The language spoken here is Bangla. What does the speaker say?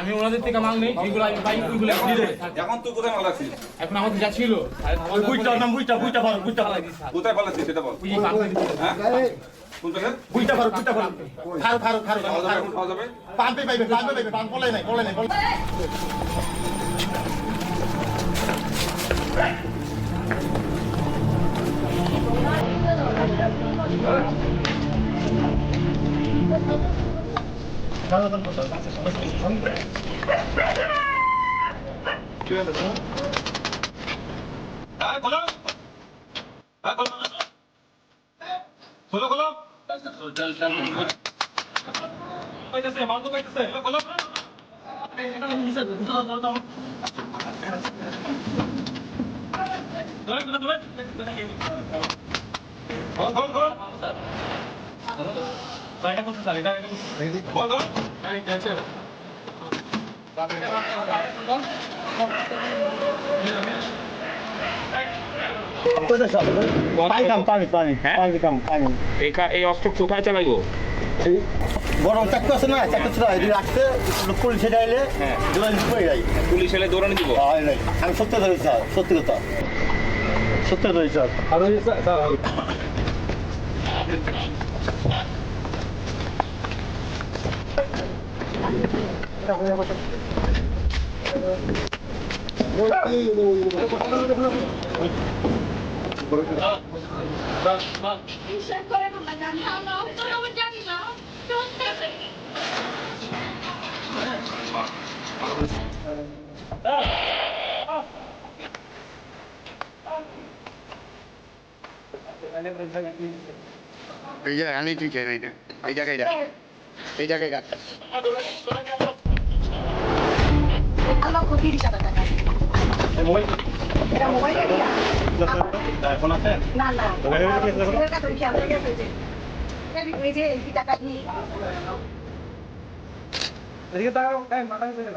আমি ওনাদের থেকে মাল নেই, যেগুলো আমি পাই ওইগুলো এখন তুই কোথায় মাল রাখছিস? এখন আমাদের যা ছিল কোথায় পালাচ্ছিস সেটা বল। হ্যাঁ? কোন জায়গায়? পাওয়া যাবে? হ্যাঁ, খোলো। হ্যাঁ, খোলো। খোলো, খোলো। পাইতেছে, মাল তো পাইতেছে। খোলো। ধরে, ধরে, ধরে। খোল, খোল, খোল। এটা কোথায় স্যার? এটা খোল, খোল। এই অস্ত্র কোথায় চালাইবো? বরং চাকরি আছে না, চাকরি ছিল এটি রাখতে পুলিশে যাইলে পড়ে যাই। পুলিশ এলে দৌড়ানি দিব। আমি সত্য ধরেছি স্যার, সত্যি কথা সত্য ধরেছি স্যার। বিশ্বাস করে না জানি না তো আমি জানি না চলতেছে এই জায়গায় আনি তুই কেন এই জায়গায় যা, এই জায়গায় যা। আমার খুব হিড়ি চাপা টাকা এটা মোবাইল দিয়া ফোন আছে না না এটা তো কি আমরা গেছে যে এই যে এই টাকা কি এদিকে তাকাও, টাইম মাথা গেল।